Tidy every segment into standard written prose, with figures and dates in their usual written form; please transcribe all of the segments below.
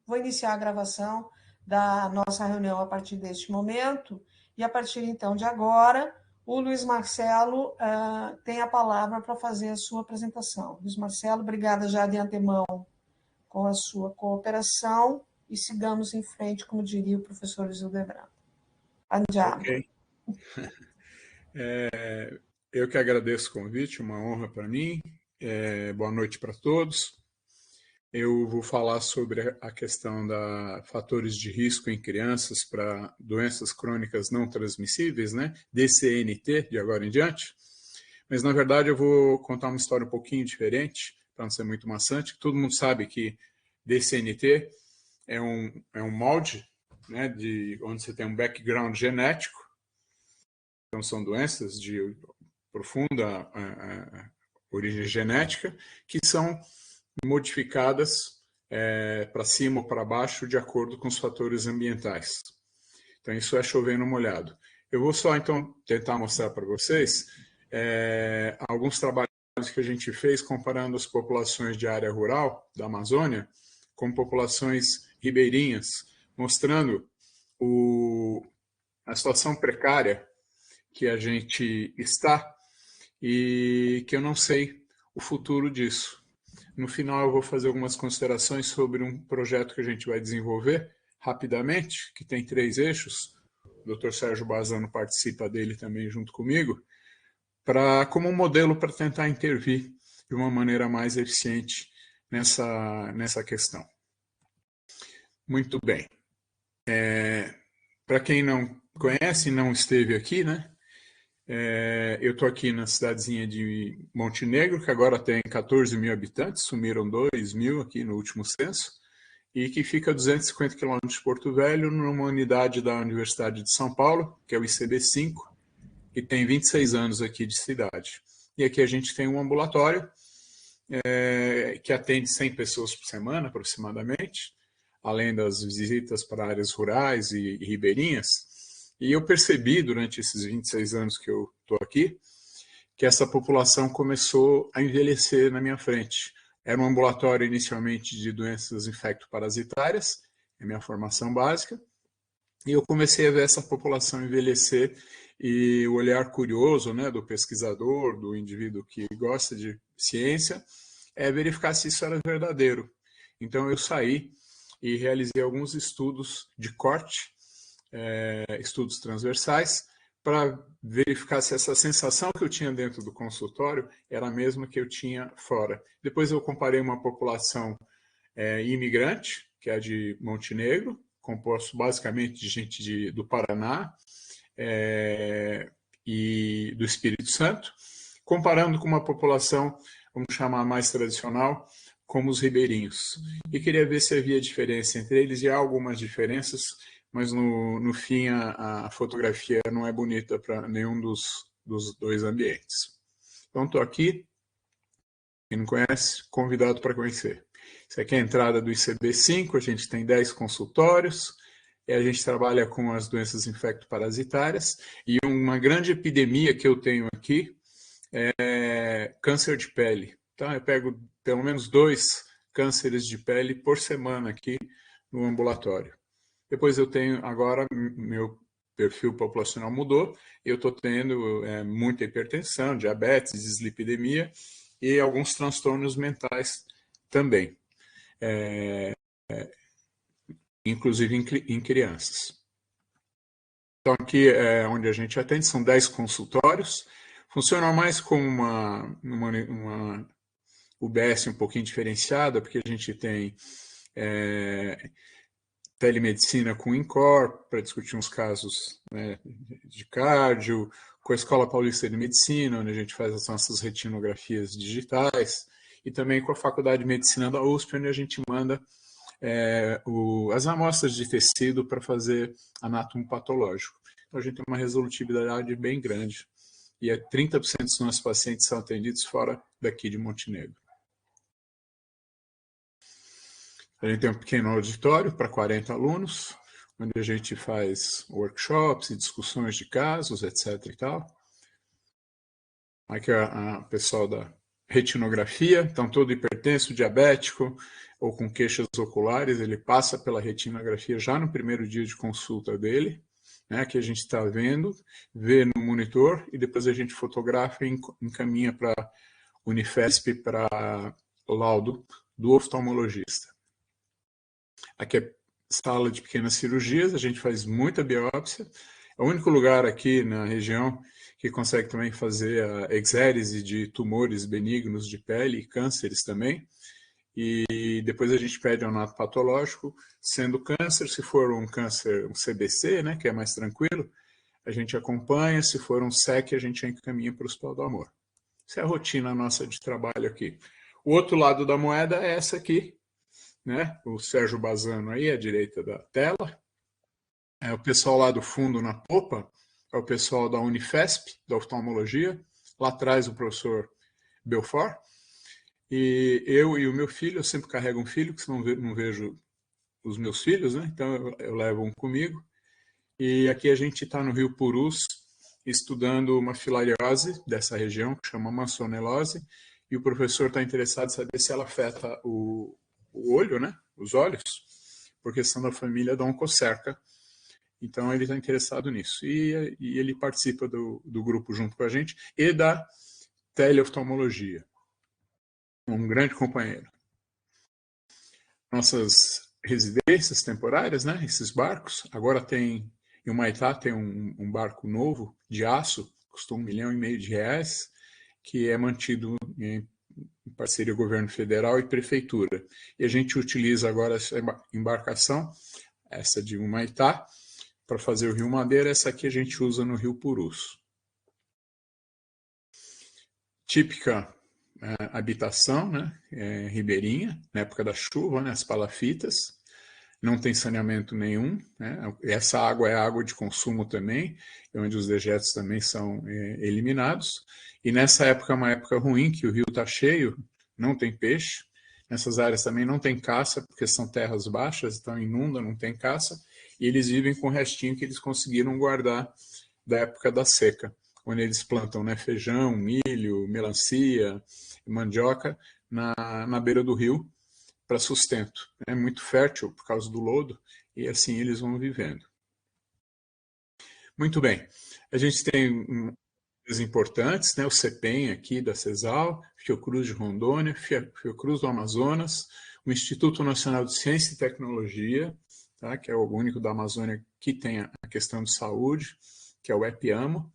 Vou iniciar a gravação da nossa reunião a partir deste momento, e a partir então de agora, o Luiz Marcelo tem a palavra para fazer a sua apresentação. Luiz Marcelo, obrigada já de antemão com a sua cooperação, e sigamos em frente, como diria o professor Hildebrand. Andiamo. Ok. Eu que agradeço o convite, uma honra para mim. Boa noite para todos. Eu vou falar sobre a questão da fatores de risco em crianças para doenças crônicas não transmissíveis, né? DCNT, de agora em diante. Mas, na verdade, eu vou contar uma história um pouquinho diferente, para não ser muito maçante. Todo mundo sabe que DCNT é um molde, né, onde você tem um background genético. Então, são doenças de profunda origem genética, que são modificadas para cima ou para baixo de acordo com os fatores ambientais. Então, isso é chover no molhado. Eu vou só, então, tentar mostrar para vocês alguns trabalhos que a gente fez comparando as populações de área rural da Amazônia com populações ribeirinhas, mostrando a situação precária que a gente está e que eu não sei o futuro disso. No final, eu vou fazer algumas considerações sobre um projeto que a gente vai desenvolver rapidamente, que tem 3 eixos. O Dr. Sérgio Bazano participa dele também junto comigo, como um modelo para tentar intervir de uma maneira mais eficiente nessa questão. Muito bem. Para quem não conhece, não esteve aqui, né? Eu estou aqui na cidadezinha de Montenegro, que agora tem 14 mil habitantes, sumiram 2 mil aqui no último censo, e que fica a 250 quilômetros de Porto Velho, numa unidade da Universidade de São Paulo, que é o ICB5, que tem 26 anos aqui de cidade. E aqui a gente tem um ambulatório que atende 100 pessoas por semana, aproximadamente, além das visitas para áreas rurais e ribeirinhas. E eu percebi, durante esses 26 anos que eu estou aqui, que essa população começou a envelhecer na minha frente. Era um ambulatório inicialmente de doenças infectoparasitárias, é a minha formação básica, e eu comecei a ver essa população envelhecer e o olhar curioso, né, do pesquisador, do indivíduo que gosta de ciência, é verificar se isso era verdadeiro. Então eu saí e realizei alguns estudos de corte, estudos transversais, para verificar se essa sensação que eu tinha dentro do consultório era a mesma que eu tinha fora. Depois eu comparei uma população imigrante, que é a de Montenegro, composto basicamente de gente do Paraná e do Espírito Santo, comparando com uma população, vamos chamar mais tradicional, como os ribeirinhos. E queria ver se havia diferença entre eles, e há algumas diferenças, mas no fim a fotografia não é bonita para nenhum dos 2 ambientes. Então estou aqui, quem não conhece, convidado para conhecer. Isso aqui é a entrada do ICB5, a gente tem 10 consultórios, e a gente trabalha com as doenças infectoparasitárias, e uma grande epidemia que eu tenho aqui é câncer de pele. Então eu pego pelo menos 2 cânceres de pele por semana aqui no ambulatório. Depois eu tenho, agora, meu perfil populacional mudou, e eu estou tendo muita hipertensão, diabetes, dislipidemia e alguns transtornos mentais também, inclusive em crianças. Então aqui é onde a gente atende, são 10 consultórios, funciona mais como uma UBS um pouquinho diferenciada, porque a gente tem telemedicina com o INCOR, para discutir uns casos, né, de cardio, com a Escola Paulista de Medicina, onde a gente faz as nossas retinografias digitais, e também com a Faculdade de Medicina da USP, onde a gente manda as amostras de tecido para fazer anatomopatológico. Então a gente tem uma resolutividade bem grande, e 30% dos nossos pacientes são atendidos fora daqui de Montenegro. A gente tem um pequeno auditório para 40 alunos, onde a gente faz workshops e discussões de casos, etc. e tal. Aqui é o pessoal retinografia, então todo hipertenso, diabético ou com queixas oculares, ele passa pela retinografia já no primeiro dia de consulta dele, né, que a gente está vendo, vê no monitor e depois a gente fotografa e encaminha para Unifesp para laudo do oftalmologista. Aqui é sala de pequenas cirurgias, a gente faz muita biópsia. É o único lugar aqui na região que consegue também fazer a exérese de tumores benignos de pele e cânceres também. E depois a gente pede um nato patológico, sendo câncer, se for um câncer, um CBC, né, que é mais tranquilo, a gente acompanha, se for um SEC, a gente encaminha para o Hospital do Amor. Essa é a rotina nossa de trabalho aqui. O outro lado da moeda é essa aqui, né? O Sérgio Bazano aí, à direita da tela. É o pessoal lá do fundo na popa, é o pessoal da Unifesp, da oftalmologia. Lá atrás o professor Belfort. E eu e o meu filho, eu sempre carrego um filho, porque senão não vejo os meus filhos, né? Então eu levo um comigo. E aqui a gente está no Rio Purus, estudando uma filariose dessa região, que chama mansonelose, e o professor está interessado em saber se ela afeta o olho, né? Os olhos, por questão da família da oncocerca. Então ele está interessado nisso. E ele participa do grupo junto com a gente e da teleoftalmologia. Um grande companheiro. Nossas residências temporárias, né? Esses barcos. Agora tem, em Humaitá tem um barco novo de aço, custou R$1,5 milhão, que é mantido em parceria governo federal e prefeitura. E a gente utiliza agora essa embarcação, essa de Humaitá, para fazer o Rio Madeira. Essa aqui a gente usa no Rio Purus. Típica habitação, né? Ribeirinha, na época da chuva, né? As palafitas. Não tem saneamento nenhum, né? Essa água é água de consumo também, onde os dejetos também são eliminados. E nessa época é uma época ruim, que o rio está cheio, não tem peixe. Nessas áreas também não tem caça, porque são terras baixas, então inunda, não tem caça. E eles vivem com o restinho que eles conseguiram guardar da época da seca, onde eles plantam, né, feijão, milho, melancia, mandioca na beira do rio, para sustento. É muito fértil por causa do lodo e assim eles vão vivendo. Muito bem. A gente tem coisas importantes, né? O CEPEM aqui da CESAL, Fiocruz de Rondônia, Fiocruz do Amazonas, o Instituto Nacional de Ciência e Tecnologia, tá? Que é o único da Amazônia que tem a questão de saúde, que é o EPIAMO,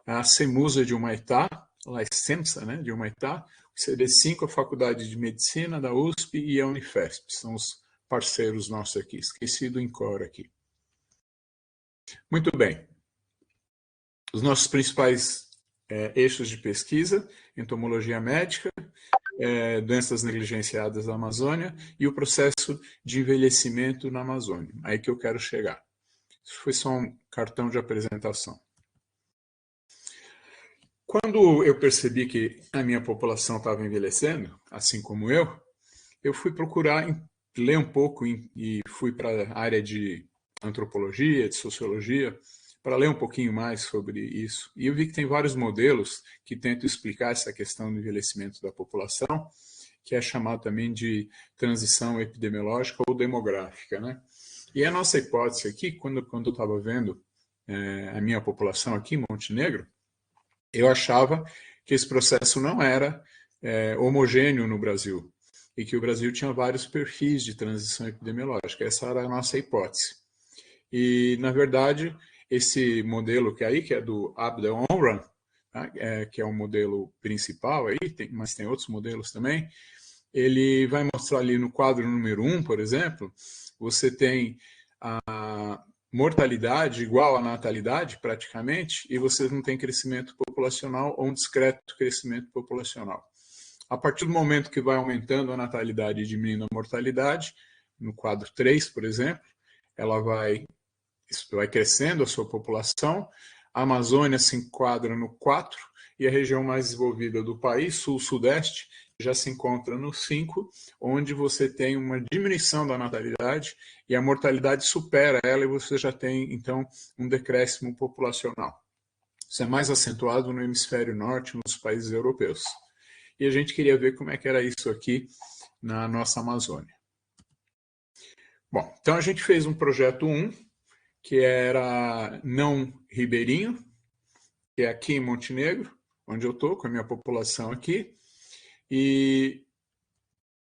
a CEMUSA de Humaitá, a ESSEMSA, né, de Humaitá, o CD5, a Faculdade de Medicina da USP e a Unifesp, são os parceiros nossos aqui, esqueci do INCOR aqui. Muito bem. Os nossos principais eixos de pesquisa, entomologia médica, doenças negligenciadas da Amazônia e o processo de envelhecimento na Amazônia. Aí que eu quero chegar. Isso foi só um cartão de apresentação. Quando eu percebi que a minha população estava envelhecendo, assim como eu fui procurar ler um pouco e fui para a área de antropologia, de sociologia, para ler um pouquinho mais sobre isso. E eu vi que tem vários modelos que tentam explicar essa questão do envelhecimento da população, que é chamado também de transição epidemiológica ou demográfica, né? E a nossa hipótese aqui, quando eu estava vendo a minha população aqui em Montenegro, eu achava que esse processo não era homogêneo no Brasil e que o Brasil tinha vários perfis de transição epidemiológica. Essa era a nossa hipótese. E, na verdade, esse modelo que é do Abdel Omran, tá? Que é o modelo principal, aí, mas tem outros modelos também, ele vai mostrar ali no quadro número 1, por exemplo, você tem a mortalidade igual à natalidade, praticamente, e você não tem crescimento populacional ou um discreto crescimento populacional. A partir do momento que vai aumentando a natalidade e diminuindo a mortalidade, no quadro 3, por exemplo, ela vai crescendo a sua população, a Amazônia se enquadra no 4, e a região mais desenvolvida do país, sul-sudeste, já se encontra no 5, onde você tem uma diminuição da natalidade e a mortalidade supera ela e você já tem, então, um decréscimo populacional. Isso é mais acentuado no hemisfério norte, nos países europeus. e a gente queria ver como é que era isso aqui na nossa Amazônia. Bom, então a gente fez um projeto 1, que era não ribeirinho, que é aqui em Montenegro, onde eu estou, com a minha população aqui, e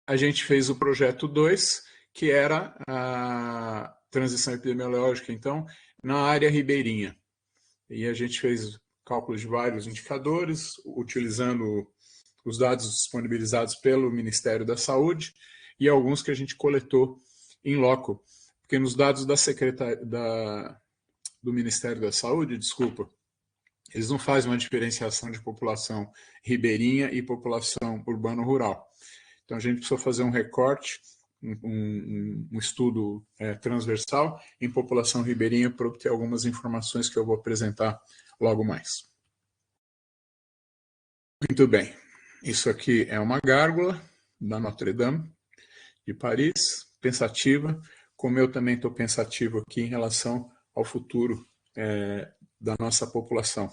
a gente fez o projeto 2, que era a transição epidemiológica, então, na área ribeirinha. E a gente fez cálculos de vários indicadores, utilizando os dados disponibilizados pelo Ministério da Saúde e alguns que a gente coletou em loco. Porque nos dados do Ministério da Saúde, desculpa, eles não fazem uma diferenciação de população ribeirinha e população urbano-rural. Então, a gente precisou fazer um recorte, um estudo transversal em população ribeirinha para obter algumas informações que eu vou apresentar logo mais. Muito bem. Isso aqui é uma gárgula da Notre Dame de Paris, pensativa, como eu também estou pensativo aqui em relação ao futuro da nossa população,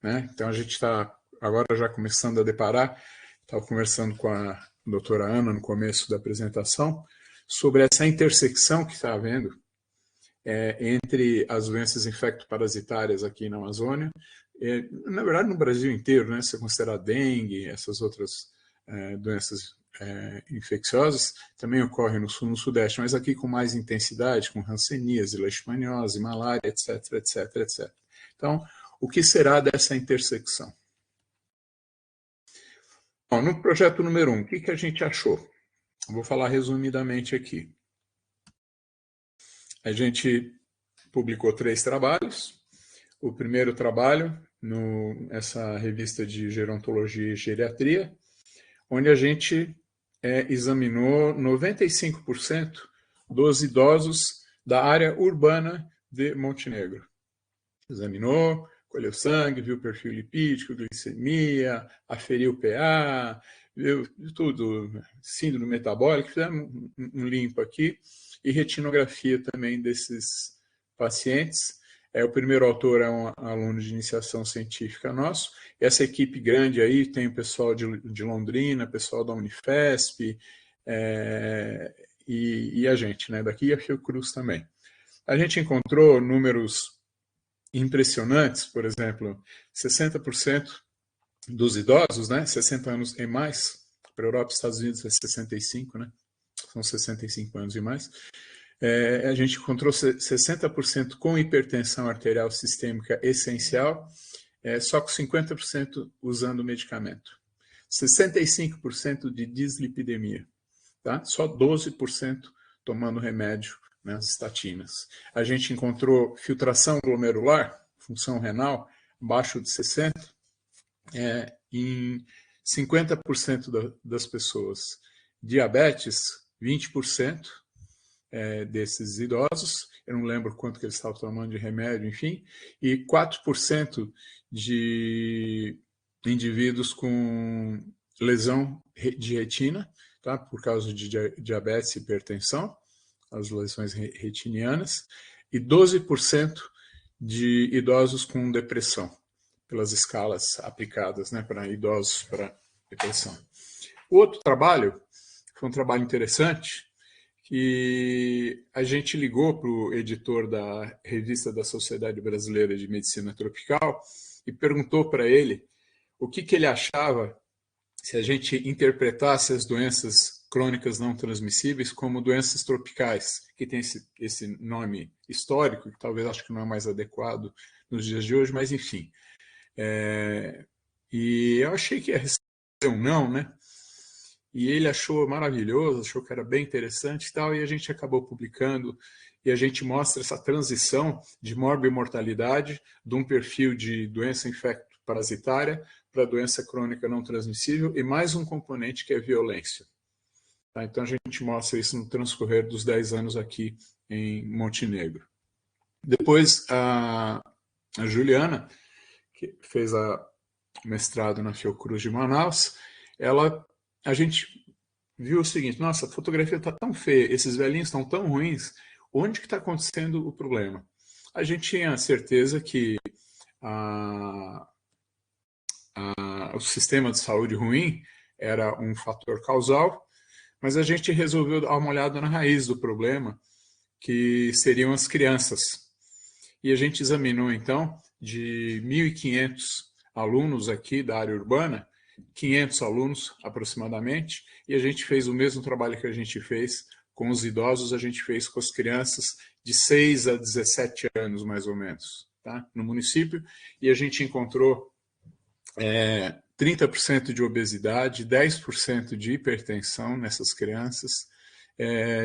né? Então, a gente está agora já começando a deparar, estava conversando com a doutora Ana no começo da apresentação, sobre essa intersecção que está havendo entre as doenças infecto-parasitárias aqui na Amazônia, na verdade no Brasil inteiro, né? Se considerar dengue, essas outras doenças infecciosas, também ocorrem no sul e no sudeste, mas aqui com mais intensidade, com hanseníase, leishmaniose, malária, etc, etc, etc. Então, o que será dessa intersecção? Bom, no projeto número 1, o que a gente achou? Vou falar resumidamente aqui. A gente publicou 3 trabalhos. O primeiro trabalho, nessa revista de gerontologia e geriatria, onde a gente examinou 95% dos idosos da área urbana de Montenegro. Examinou, colheu sangue, viu perfil lipídico, glicemia, aferiu PA, viu tudo, síndrome metabólica, fizemos um limpo aqui, e retinografia também desses pacientes. O primeiro autor é um aluno de iniciação científica nosso. Essa equipe grande aí tem o pessoal de Londrina, pessoal da Unifesp, e a gente, né, daqui, e a Fiocruz também. A gente encontrou números impressionantes, por exemplo, 60% dos idosos, né, 60 anos e mais, para a Europa e Estados Unidos é 65, né, são 65 anos e mais, a gente encontrou 60% com hipertensão arterial sistêmica essencial, só com 50% usando medicamento. 65% de dislipidemia, tá? Só 12% tomando remédio, né, as estatinas. A gente encontrou filtração glomerular, função renal, abaixo de 60, em 50% das pessoas. Diabetes, 20% desses idosos, eu não lembro quanto que eles estavam tomando de remédio, enfim, e 4% de indivíduos com lesão de retina, tá, por causa de diabetes e hipertensão, as lesões retinianas, e 12% de idosos com depressão, pelas escalas aplicadas, né, para idosos para depressão. O outro trabalho foi um trabalho interessante, que a gente ligou para o editor da revista da Sociedade Brasileira de Medicina Tropical e perguntou para ele o que ele achava se a gente interpretasse as doenças crônicas não transmissíveis como doenças tropicais, que tem esse nome histórico, que talvez acho que não é mais adequado nos dias de hoje, mas enfim. E eu achei que ia receber um não, né? E ele achou maravilhoso, achou que era bem interessante e tal, e a gente acabou publicando, e a gente mostra essa transição de morbimortalidade de um perfil de doença infecto-parasitária para doença crônica não transmissível, e mais um componente que é violência. Tá? Então a gente mostra isso no transcorrer dos 10 anos aqui em Montenegro. Depois a Juliana, que fez o mestrado na Fiocruz de Manaus, a gente viu o seguinte: nossa, a fotografia está tão feia, esses velhinhos estão tão ruins, onde que está acontecendo o problema? A gente tinha certeza que o sistema de saúde ruim era um fator causal, mas a gente resolveu dar uma olhada na raiz do problema, que seriam as crianças. E a gente examinou, então, de 1.500 alunos aqui da área urbana, 500 alunos aproximadamente, e a gente fez o mesmo trabalho que a gente fez com os idosos, a gente fez com as crianças de 6 a 17 anos, mais ou menos, tá? No município, e a gente encontrou 30% de obesidade, 10% de hipertensão nessas crianças.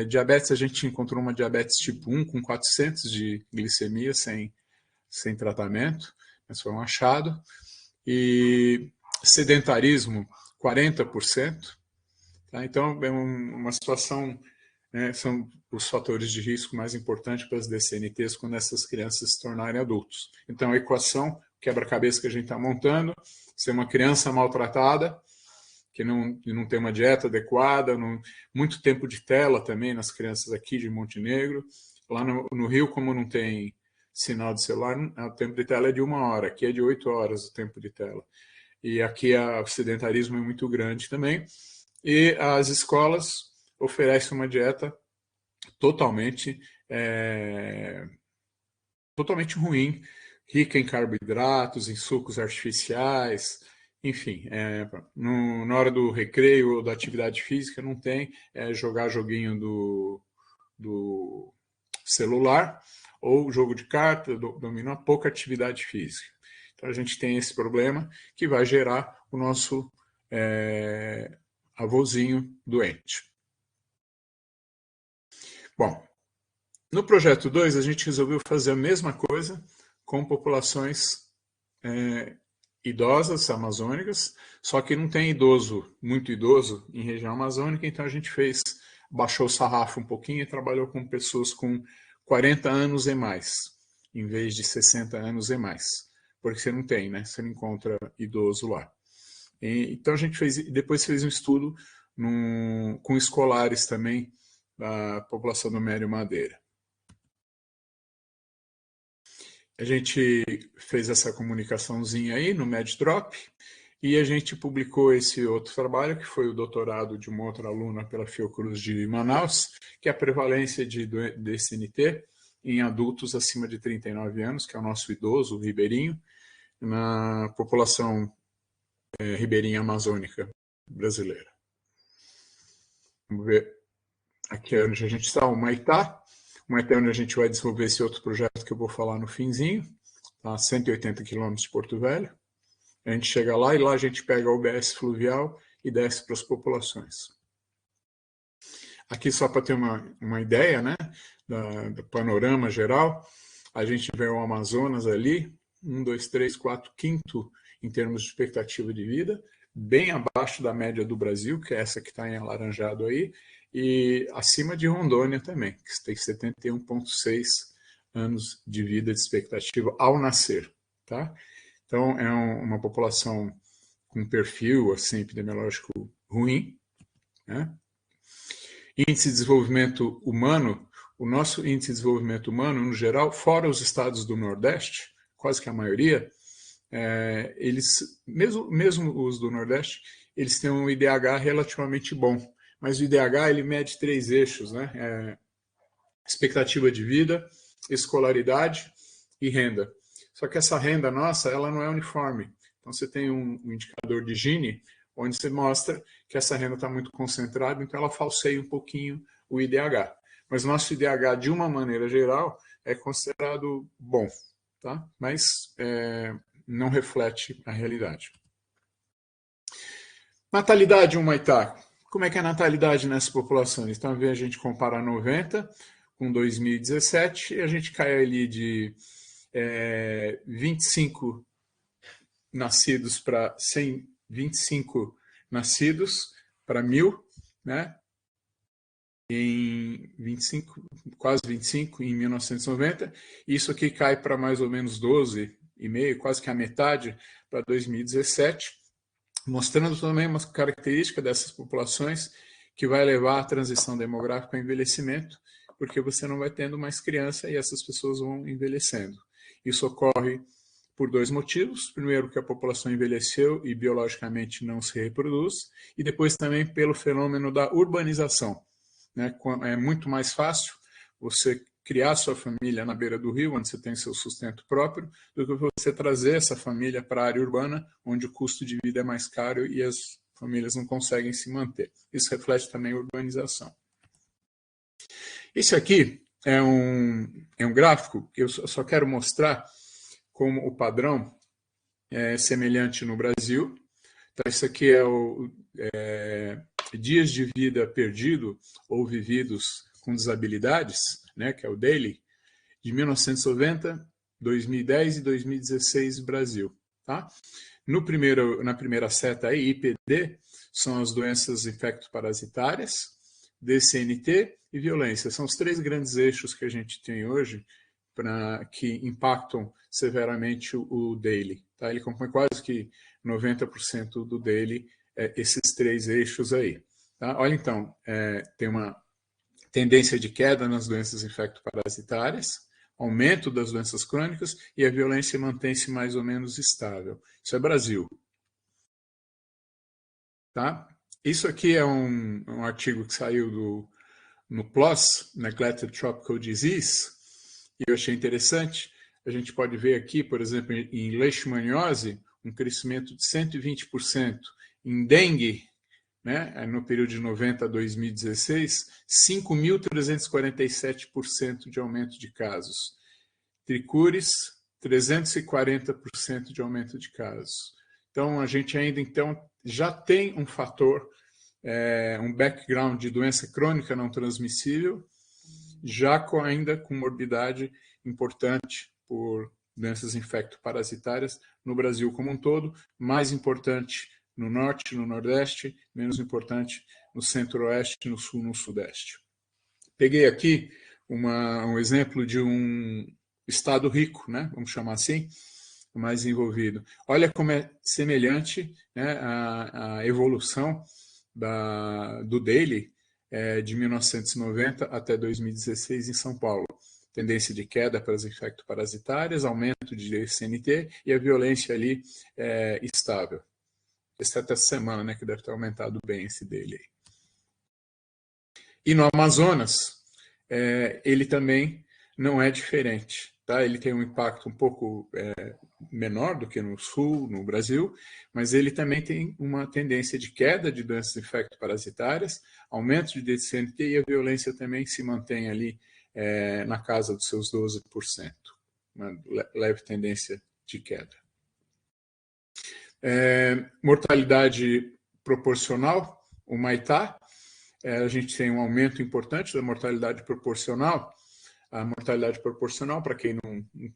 Diabetes, a gente encontrou uma diabetes tipo 1 com 400 de glicemia sem tratamento, mas foi um achado. E sedentarismo, 40%. Tá? Então, é uma situação, né, são os fatores de risco mais importantes para as DCNTs quando essas crianças se tornarem adultos. Então, a equação, quebra-cabeça que a gente está montando, ser uma criança maltratada, que não tem uma dieta adequada, muito tempo de tela também nas crianças aqui de Montenegro. Lá no Rio, como não tem sinal de celular, o tempo de tela é de 1 hora, aqui é de 8 horas o tempo de tela. E aqui o sedentarismo é muito grande também. E as escolas oferecem uma dieta totalmente ruim, rica em carboidratos, em sucos artificiais, enfim, na hora do recreio ou da atividade física não tem jogar joguinho do celular ou jogo de carta, dominó, pouca atividade física. Então a gente tem esse problema que vai gerar o nosso avôzinho doente. Bom, no projeto 2 a gente resolveu fazer a mesma coisa com populações idosas amazônicas, só que não tem muito idoso em região amazônica, então a gente baixou o sarrafo um pouquinho e trabalhou com pessoas com 40 anos e mais, em vez de 60 anos e mais, porque você não tem, né? Você não encontra idoso lá. Então a gente depois fez um estudo com escolares também da população do Mério Madeira. A gente fez essa comunicaçãozinha aí no MedDrop e a gente publicou esse outro trabalho, que foi o doutorado de uma outra aluna pela Fiocruz de Manaus, que é a prevalência de DCNT em adultos acima de 39 anos, que é o nosso idoso, o ribeirinho, na população ribeirinha amazônica brasileira. Vamos ver aqui onde a gente está, o Humaitá. Humaitá é onde a gente vai desenvolver esse outro projeto que eu vou falar no finzinho, tá? 180 quilômetros de Porto Velho. A gente chega lá e lá a gente pega a UBS fluvial e desce para as populações. Aqui só para ter uma ideia, né, do panorama geral, a gente vê o Amazonas ali, 1, 2, 3, 4, quinto em termos de expectativa de vida, bem abaixo da média do Brasil, que é essa que está em alaranjado aí, e acima de Rondônia também, que tem 71,6 anos de vida de expectativa ao nascer, tá? Então, é uma população com perfil assim, epidemiológico ruim, né? Índice de desenvolvimento humano, o nosso índice de desenvolvimento humano, no geral, fora os estados do Nordeste, quase que a maioria, eles, mesmo os do Nordeste, eles têm um IDH relativamente bom, mas o IDH ele mede 3 eixos, né? Expectativa de vida, escolaridade e renda. Só que essa renda nossa, ela não é uniforme. Então você tem um indicador de Gini, onde você mostra que essa renda está muito concentrada, então ela falseia um pouquinho o IDH. Mas nosso IDH, de uma maneira geral, é considerado bom, tá? Mas não reflete a realidade. Natalidade, Humaitá. Como é que é a natalidade nessa população? Então, a gente compara 90 com 2017 e a gente cai ali de 25 nascidos para 125 nascidos para 1.000, né? Em 25, quase 25 em 1990. Isso aqui cai para mais ou menos 12,5, quase que a metade para 2017, mostrando também uma característica dessas populações que vai levar à transição demográfica ao envelhecimento, porque você não vai tendo mais criança e essas pessoas vão envelhecendo. Isso ocorre por dois motivos. Primeiro, que a população envelheceu e biologicamente não se reproduz, e depois também pelo fenômeno da urbanização, né? É muito mais fácil você criar sua família na beira do rio, onde você tem seu sustento próprio, do que você trazer essa família para a área urbana, onde o custo de vida é mais caro e as famílias não conseguem se manter. Isso reflete também a urbanização. Esse aqui é um gráfico que eu só quero mostrar como o padrão é semelhante no Brasil. Então, isso aqui é o dias de vida perdido ou vividos com desabilidades, né, que é o DAILY, de 1990, 2010 e 2016 Brasil. Tá? Na primeira seta aí, IPD, são as doenças infectoparasitárias, DCNT e violência. São os três grandes eixos que a gente tem hoje que impactam severamente o DAILY. Tá? Ele compõe quase que 90% do DAILY, esses três eixos aí. Tá? Olha, então, tem uma tendência de queda nas doenças infectoparasitárias, aumento das doenças crônicas e a violência mantém-se mais ou menos estável. Isso é Brasil. Tá? Isso aqui é um artigo que saiu no PLOS, Neglected Tropical Disease, e eu achei interessante. A gente pode ver aqui, por exemplo, em leishmaniose, um crescimento de 120%. Em dengue, né, no período de 90 a 2016, 5.347% de aumento de casos. Tricúris, 340% de aumento de casos. Então, a gente ainda já tem um fator, um background de doença crônica não transmissível, já ainda com morbidade importante por doenças infectoparasitárias no Brasil como um todo, mais importante no norte, no nordeste, menos importante no centro-oeste, no sul, no sudeste. Peguei aqui um exemplo de um estado rico, né? Vamos chamar assim, mais envolvido. Olha como é semelhante, né, a evolução do DAILY de 1990 até 2016 em São Paulo. Tendência de queda para as infectoparasitárias, aumento de DCNT e a violência ali estável. Exceto essa semana, né, que deve ter aumentado bem esse DAILY. E no Amazonas, ele também não é diferente. Tá? Ele tem um impacto um pouco menor do que no sul, no Brasil, mas ele também tem uma tendência de queda de doenças infectoparasitárias, aumento de DCNT e a violência também se mantém ali na casa dos seus 12%. Uma leve tendência de queda. Mortalidade proporcional, o Maitá, a gente tem um aumento importante da mortalidade proporcional. A mortalidade proporcional, para quem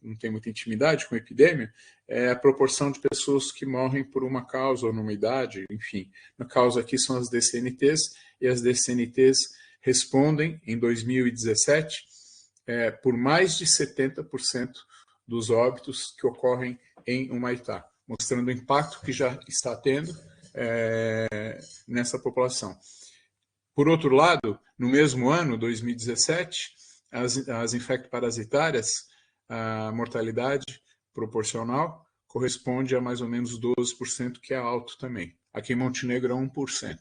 não tem muita intimidade com a epidemia, é a proporção de pessoas que morrem por uma causa ou numa idade, enfim. Na causa aqui são as DCNTs, e as DCNTs respondem, em 2017, por mais de 70% dos óbitos que ocorrem em Humaitá, mostrando o impacto que já está tendo nessa população. Por outro lado, no mesmo ano, 2017, as infectoparasitárias, a mortalidade proporcional corresponde a mais ou menos 12%, que é alto também. Aqui em Montenegro é 1%.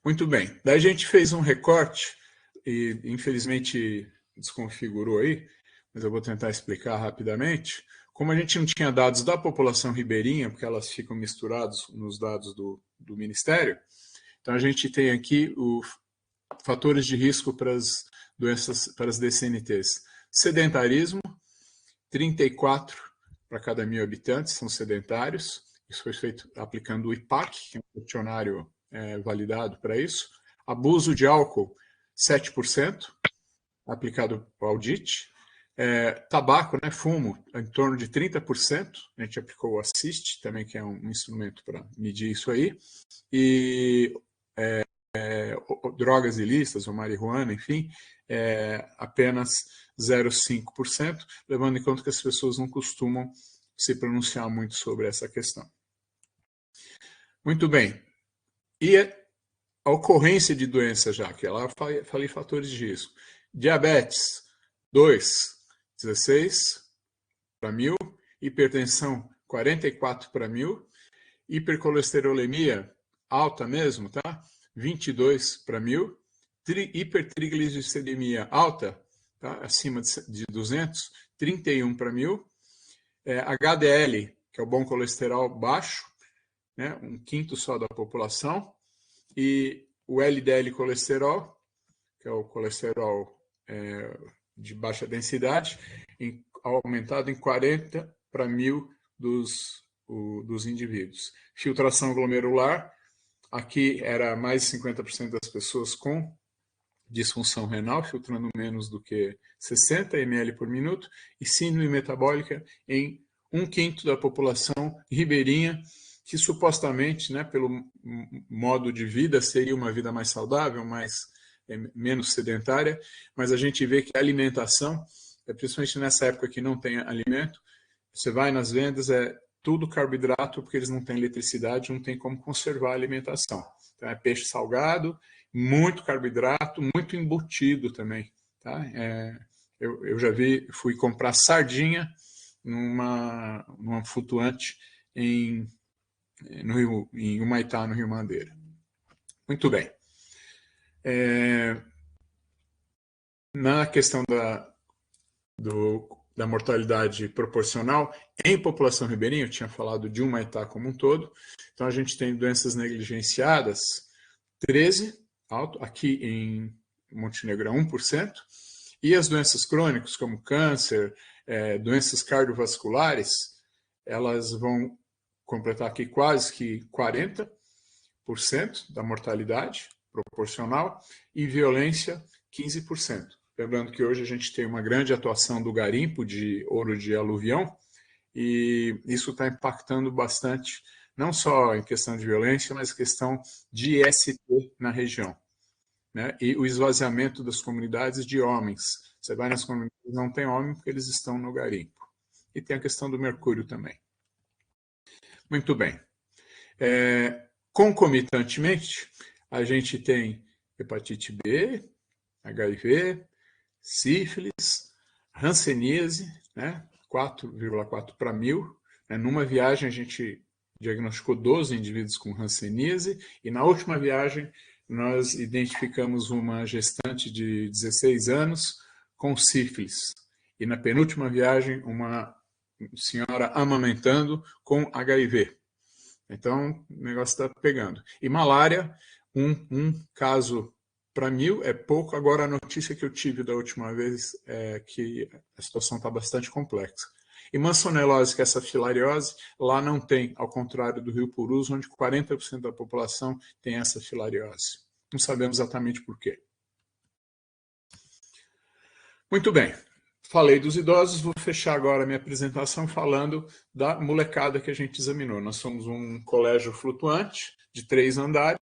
Muito bem. Daí a gente fez um recorte e, infelizmente, desconfigurou aí, mas eu vou tentar explicar rapidamente. Como a gente não tinha dados da população ribeirinha, porque elas ficam misturadas nos dados do Ministério, então a gente tem aqui os fatores de risco para as doenças, para as DCNTs. Sedentarismo, 34 para cada 1.000 habitantes são sedentários. Isso foi feito aplicando o IPAC, que é um questionário validado para isso. Abuso de álcool, 7%, aplicado ao DIT. Tabaco, né, fumo, em torno de 30%. A gente aplicou o ASSIST, também, que é um instrumento para medir isso aí. E drogas ilícitas, ou marihuana, enfim, apenas 0,5%, levando em conta que as pessoas não costumam se pronunciar muito sobre essa questão. Muito bem. E a ocorrência de doença já, que lá eu falei fatores de risco. Diabetes, 2. 16/1000, hipertensão 44/1000, hipercolesterolemia alta mesmo, tá? 22/1000, hipertrigliceridemia alta, tá? Acima de 200, 31/1000, HDL, que é o bom colesterol baixo, né? 1/5 só da população, e o LDL colesterol, que é o colesterol de baixa densidade, aumentado em 40/1000 dos indivíduos. Filtração glomerular, aqui era mais de 50% das pessoas com disfunção renal, filtrando menos do que 60 ml por minuto, e síndrome metabólica em 1/5 da população ribeirinha, que supostamente, né, pelo modo de vida, seria uma vida mais saudável, menos sedentária, mas a gente vê que a alimentação, principalmente nessa época que não tem alimento, você vai nas vendas, é tudo carboidrato, porque eles não têm eletricidade, não tem como conservar a alimentação. Então, é peixe salgado, muito carboidrato, muito embutido também. Tá? Eu já fui comprar sardinha numa flutuante em Humaitá, no Rio Madeira. Muito bem. Na questão da mortalidade proporcional em população ribeirinha, eu tinha falado de Humaitá como um todo, então a gente tem doenças negligenciadas, 13, alto, aqui em Montenegro é 1%, e as doenças crônicas, como câncer, doenças cardiovasculares, elas vão completar aqui quase que 40% da mortalidade proporcional, e violência 15%. Lembrando que hoje a gente tem uma grande atuação do garimpo de ouro de aluvião, e isso está impactando bastante, não só em questão de violência, mas questão de IST na região, né? E o esvaziamento das comunidades de homens. Você vai nas comunidades, não tem homem porque eles estão no garimpo. E tem a questão do mercúrio também. Muito bem. Concomitantemente, a gente tem hepatite B, HIV, sífilis, hanseníase, né? 4,4/1000. Numa viagem, a gente diagnosticou 12 indivíduos com hanseníase, e na última viagem, nós identificamos uma gestante de 16 anos com sífilis. E na penúltima viagem, uma senhora amamentando com HIV. Então, o negócio está pegando. E malária, um caso para 1000 é pouco. Agora, a notícia que eu tive da última vez é que a situação está bastante complexa. E mansonelose, que é essa filariose, lá não tem, ao contrário do Rio Purus, onde 40% da população tem essa filariose. Não sabemos exatamente por quê. Muito bem. Falei dos idosos, vou fechar agora a minha apresentação falando da molecada que a gente examinou. Nós somos um colégio flutuante de 3 andares,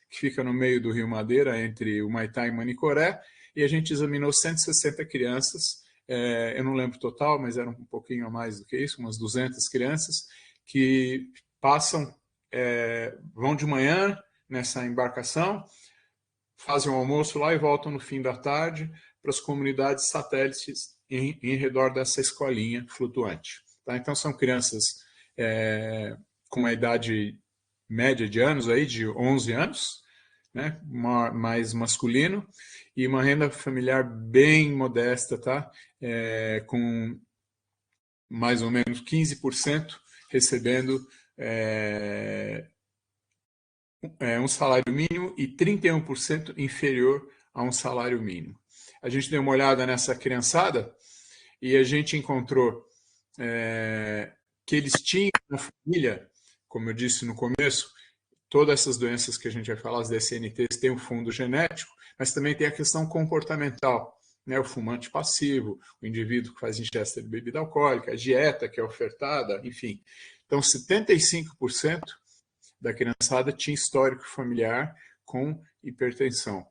que fica no meio do Rio Madeira, entre Humaitá e Manicoré, e a gente examinou 160 crianças, eu não lembro o total, mas eram um pouquinho a mais do que isso, umas 200 crianças, que vão de manhã nessa embarcação, fazem o almoço lá e voltam no fim da tarde para as comunidades satélites em redor dessa escolinha flutuante. Tá? Então, são crianças com uma idade média de anos, aí, de 11 anos, né? Mais masculino, e uma renda familiar bem modesta, tá? Com mais ou menos 15% recebendo um salário mínimo e 31% inferior a um salário mínimo. A gente deu uma olhada nessa criançada e a gente encontrou que eles tinham na família, como eu disse no começo, todas essas doenças que a gente vai falar, as DSNTs, têm um fundo genético, mas também tem a questão comportamental, né? O fumante passivo, o indivíduo que faz ingesta de bebida alcoólica, a dieta que é ofertada, enfim. Então, 75% da criançada tinha histórico familiar com hipertensão,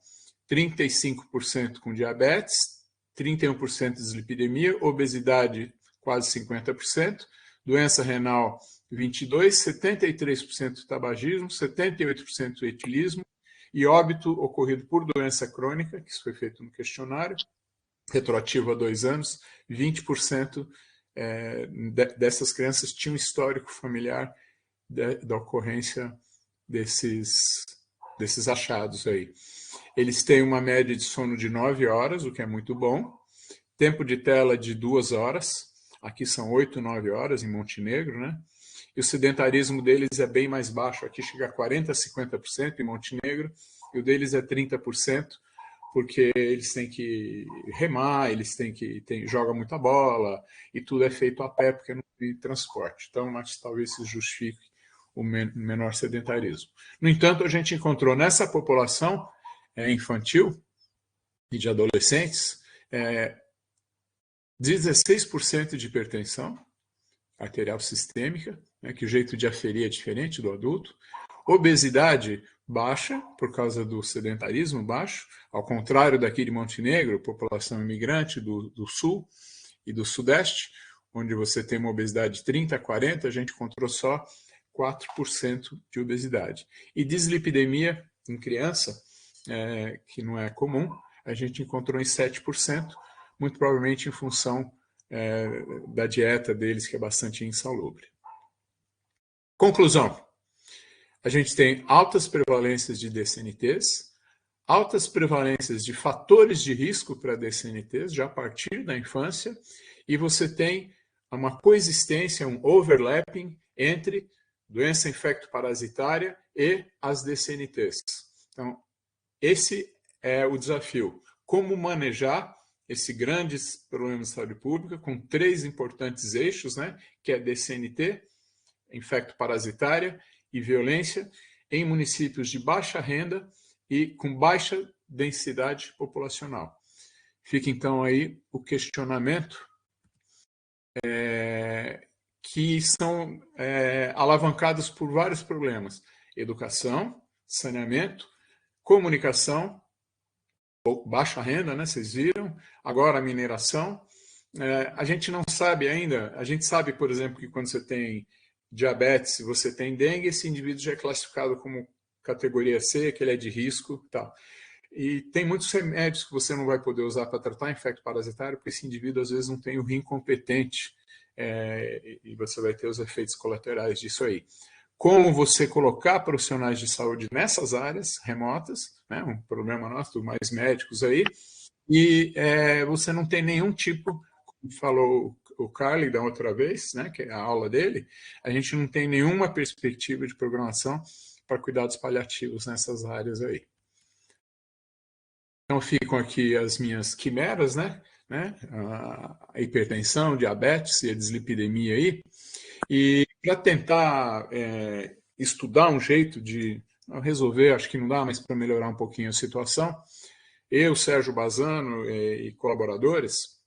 35% com diabetes, 31% de dislipidemia, obesidade quase 50%, doença renal 22%, 73% tabagismo, 78% etilismo, e óbito ocorrido por doença crônica, que isso foi feito no questionário, retroativo a 2 anos, 20% dessas crianças tinham histórico familiar da ocorrência desses achados aí. Eles têm uma média de sono de 9 horas, o que é muito bom. Tempo de tela de 2 horas. Aqui são 8, 9 horas em Montenegro, né? E o sedentarismo deles é bem mais baixo. Aqui chega a 40%, 50% em Montenegro. E o deles é 30%, porque eles têm que remar, eles jogam muita bola, e tudo é feito a pé, porque não tem transporte. Então, mas talvez isso justifique o menor sedentarismo. No entanto, a gente encontrou nessa população infantil e de adolescentes 16% de hipertensão arterial sistêmica, né, que o jeito de aferir é diferente do adulto, obesidade baixa, por causa do sedentarismo baixo, ao contrário daqui de Montenegro, população imigrante do sul e do sudeste, onde você tem uma obesidade de 30% a 40%, a gente encontrou só 4% de obesidade. E dislipidemia em criança, que não é comum, a gente encontrou em 7%, muito provavelmente em função da dieta deles, que é bastante insalubre. Conclusão. A gente tem altas prevalências de DCNTs, altas prevalências de fatores de risco para DCNTs, já a partir da infância, e você tem uma coexistência, um overlapping entre doença infecto-parasitária e as DCNTs. Então, esse é o desafio. Como manejar esse grandes problemas de saúde pública com 3 importantes eixos, né, que é DCNT, infecto-parasitária e violência, em municípios de baixa renda e com baixa densidade populacional. Fica então aí o questionamento que são alavancados por vários problemas: educação, saneamento, comunicação, baixa renda, né? Vocês viram, agora a mineração. A gente não sabe ainda, a gente sabe, por exemplo, que quando você tem diabetes, se você tem dengue, esse indivíduo já é classificado como categoria C, que ele é de risco, tal. E tem muitos remédios que você não vai poder usar para tratar infecto parasitário, porque esse indivíduo às vezes não tem o rim competente, e você vai ter os efeitos colaterais disso aí. Como você colocar profissionais de saúde nessas áreas remotas, né, um problema nosso, mais médicos aí, e você não tem nenhum tipo, como falou o Carly da outra vez, né, que é a aula dele, a gente não tem nenhuma perspectiva de programação para cuidados paliativos nessas áreas aí. Então ficam aqui as minhas quimeras, né? A hipertensão, diabetes e a dislipidemia aí. E para tentar estudar um jeito de resolver, acho que não dá, mas para melhorar um pouquinho a situação, eu, Sérgio Bazzano e colaboradores,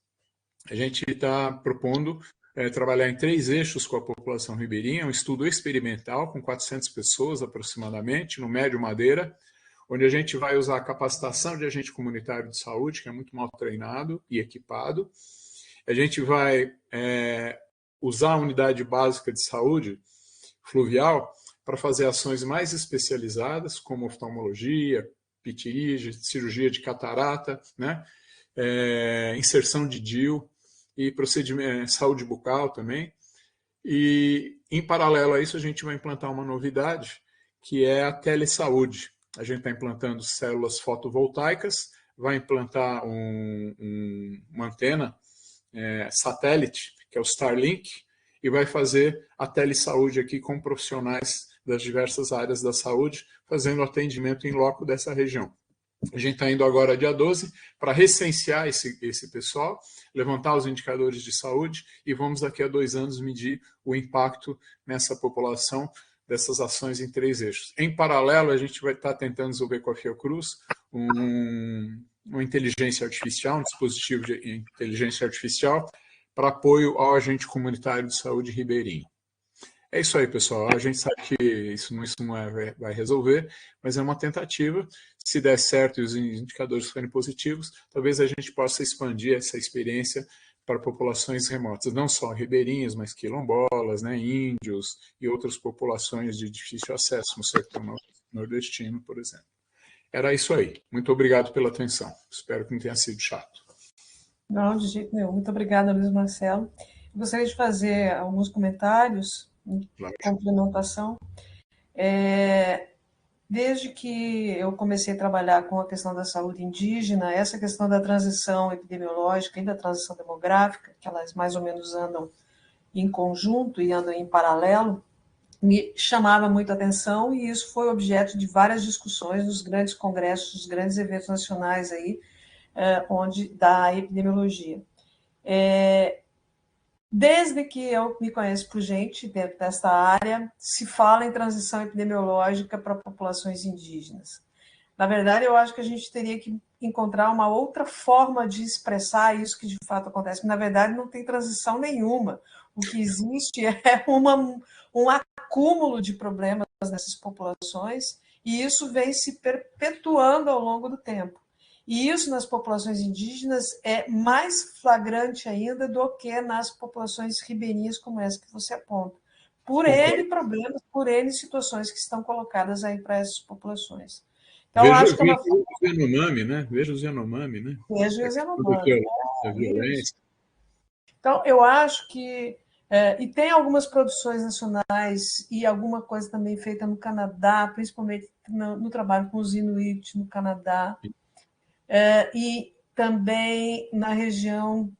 a gente está propondo trabalhar em 3 eixos com a população ribeirinha, um estudo experimental com 400 pessoas aproximadamente, no Médio Madeira, onde a gente vai usar a capacitação de agente comunitário de saúde, que é muito mal treinado e equipado. A gente vai usar a unidade básica de saúde fluvial para fazer ações mais especializadas, como oftalmologia, pitiríase, cirurgia de catarata, né? Inserção de DIU e procedimento saúde bucal também. E, em paralelo a isso, a gente vai implantar uma novidade, que é a telesaúde. A gente está implantando células fotovoltaicas, vai implantar uma antena satélite, que é o Starlink, e vai fazer a telesaúde aqui com profissionais das diversas áreas da saúde, fazendo atendimento em loco dessa região. A gente está indo agora, dia 12, para recensear esse pessoal, levantar os indicadores de saúde e vamos, daqui a 2 anos, medir o impacto nessa população dessas ações em 3 eixos. Em paralelo, a gente vai estar tentando desenvolver com a Fiocruz uma inteligência artificial, um dispositivo de inteligência artificial para apoio ao agente comunitário de saúde ribeirinho. É isso aí, pessoal. A gente sabe que isso não vai resolver, mas é uma tentativa. Se der certo e os indicadores forem positivos, talvez a gente possa expandir essa experiência para populações remotas, não só ribeirinhas, mas quilombolas, né, índios e outras populações de difícil acesso no sertão nordestino, por exemplo. Era isso aí. Muito obrigado pela atenção. Espero que não tenha sido chato. Não, de jeito nenhum. Muito obrigada, Luiz Marcelo. Eu gostaria de fazer alguns comentários em Lógico. complementação. É, Desde que eu comecei a trabalhar com a questão da saúde indígena, essa questão da transição epidemiológica e da transição demográfica, que elas mais ou menos andam em conjunto e andam em paralelo, me chamava muito a atenção e isso foi objeto de várias discussões nos grandes congressos, nos grandes eventos nacionais aí, onde da epidemiologia. Desde que eu me conheço por gente dentro desta área, se fala em transição epidemiológica para populações indígenas. Na verdade, eu acho que a gente teria que encontrar uma outra forma de expressar isso que de fato acontece. Na verdade, não tem transição nenhuma. O que existe é um acúmulo de problemas nessas populações e isso vem se perpetuando ao longo do tempo. E isso nas populações indígenas é mais flagrante ainda do que nas populações ribeirinhas como essa que você aponta. Por N Concordo. problemas, por N situações que estão colocadas aí para essas populações. Então, Veja, acho que é uma veja os Yanomami, né? Veja os Yanomami, né? vejo A os questão Yanomami. da Isso. violência. Então, eu acho que. E tem algumas produções nacionais e alguma coisa também feita no Canadá, principalmente no trabalho com os Inuit no Canadá, e também na região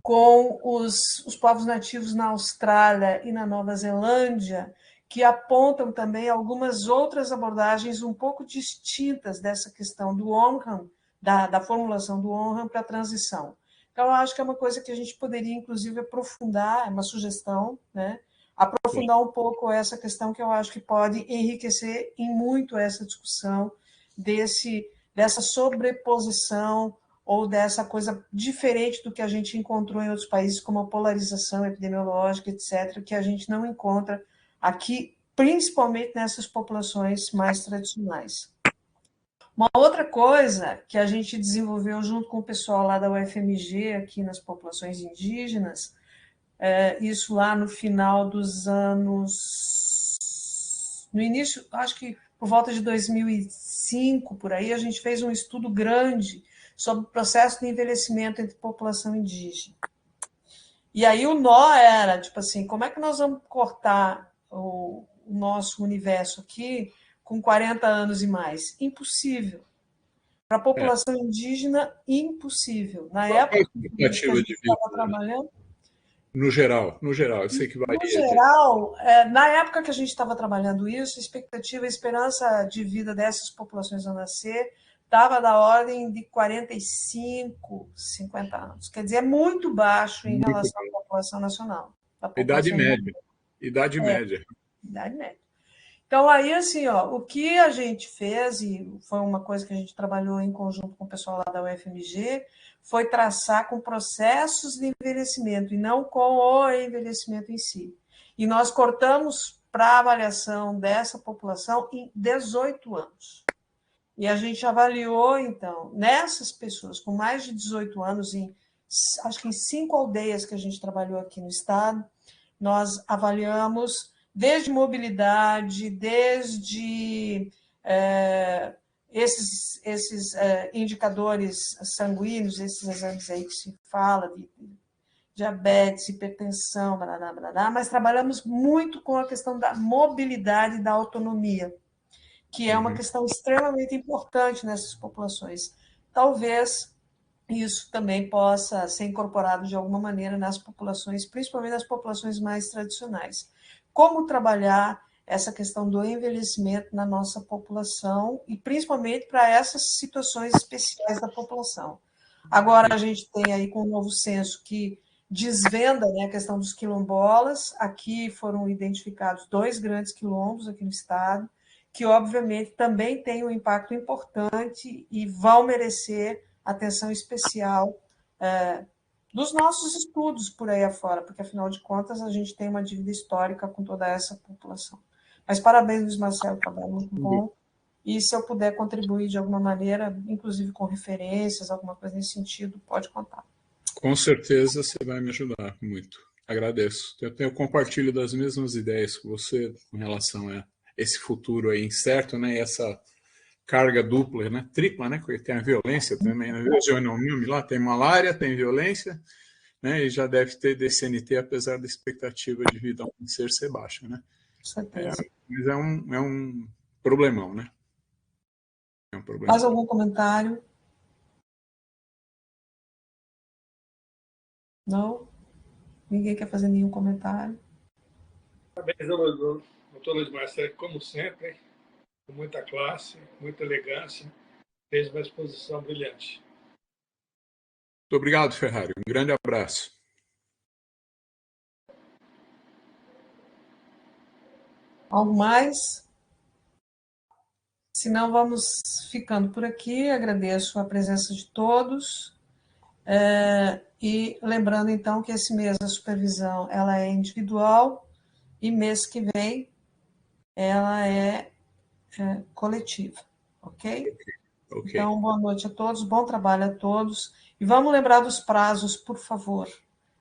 com os povos nativos na Austrália e na Nova Zelândia, que apontam também algumas outras abordagens um pouco distintas dessa questão do ONRAM, da formulação do ONRAM para a transição. Então, eu acho que é uma coisa que a gente poderia, inclusive, aprofundar, é uma sugestão, né? Aprofundar um pouco essa questão que eu acho que pode enriquecer em muito essa discussão dessa sobreposição ou dessa coisa diferente do que a gente encontrou em outros países, como a polarização epidemiológica, etc., que a gente não encontra aqui, principalmente nessas populações mais tradicionais. Uma outra coisa que a gente desenvolveu junto com o pessoal lá da UFMG, aqui nas populações indígenas, isso lá no final dos anos. No início, acho que por volta de 2005, por aí, a gente fez um estudo grande sobre o processo de envelhecimento entre população indígena. E aí o nó era, tipo assim, como é que nós vamos cortar o nosso universo aqui com 40 anos e mais? Impossível. Para a É. população indígena, impossível. Na Qual a época que a expectativa gente de vida? estava trabalhando, No geral, eu sei que no varia de. geral, na época que a gente estava trabalhando isso, a expectativa, a esperança de vida dessas populações ao nascer estava da ordem de 45, 50 anos. Quer dizer, é muito baixo em Muito relação à população nacional. Da idade população média. Idade média. idade média. Então, aí, assim, ó, o que a gente fez, e foi uma coisa que a gente trabalhou em conjunto com o pessoal lá da UFMG, foi traçar com processos de envelhecimento e não com o envelhecimento em si. E nós cortamos para a avaliação dessa população em 18 anos. E a gente avaliou, então, nessas pessoas com mais de 18 anos, acho que em 5 aldeias que a gente trabalhou aqui no estado, nós avaliamos desde mobilidade, desde esses indicadores sanguíneos, esses exames aí que se fala de diabetes, hipertensão, barará, barará, mas trabalhamos muito com a questão da mobilidade e da autonomia, que é uma questão extremamente importante nessas populações. Talvez isso também possa ser incorporado de alguma maneira nas populações, principalmente nas populações mais tradicionais. Como trabalhar essa questão do envelhecimento na nossa população e principalmente para essas situações especiais da população. Agora a gente tem aí com o novo censo que desvenda, né, a questão dos quilombolas. Aqui foram identificados 2 grandes quilombos aqui no estado, que obviamente também têm um impacto importante e vão merecer atenção especial dos nossos estudos por aí afora, porque afinal de contas a gente tem uma dívida histórica com toda essa população. Mas parabéns, Luiz Marcelo, trabalho muito bom. E se eu puder contribuir de alguma maneira, inclusive com referências, alguma coisa nesse sentido, pode contar. Com certeza você vai me ajudar muito. Agradeço. Eu compartilho das mesmas ideias que você com relação a esse futuro aí incerto, né? E essa carga dupla, né? Tripla, né? Porque tem a violência também, né? O nome lá tem malária, tem violência, né? E já deve ter DCNT, apesar da expectativa de vida ao ser baixa, né? Com certeza. Mas é um problemão, né? É um problemão. Mais algum comentário? Não? Ninguém quer fazer nenhum comentário? Parabéns, doutor Luiz Marcelo, como sempre, com muita classe, muita elegância, fez uma exposição brilhante. Muito obrigado, Ferrari. Um grande abraço. Algo mais? Se não, vamos ficando por aqui. Agradeço a presença de todos. E lembrando, então, que esse mês a supervisão ela é individual e mês que vem ela é coletiva, ok? Então, boa noite a todos, bom trabalho a todos. E vamos lembrar dos prazos, por favor.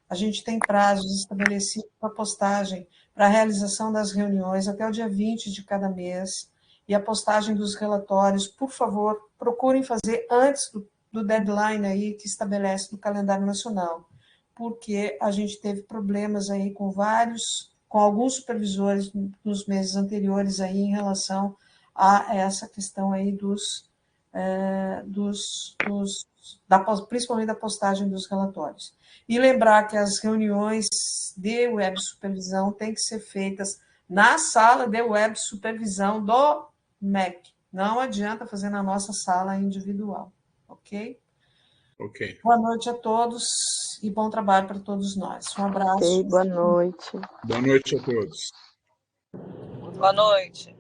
A gente tem prazos estabelecidos para postagem, para a realização das reuniões até o dia 20 de cada mês. E a postagem dos relatórios, por favor, procurem fazer antes do deadline aí que estabelece no calendário nacional, porque a gente teve problemas aí com alguns supervisores nos meses anteriores aí em relação a essa questão aí principalmente da postagem dos relatórios. E lembrar que as reuniões de web supervisão têm que ser feitas na sala de web supervisão do MEC. Não adianta fazer na nossa sala individual, ok? Ok. Boa noite a todos e bom trabalho para todos nós. Um abraço. Ok, boa noite. Boa noite a todos. Boa noite.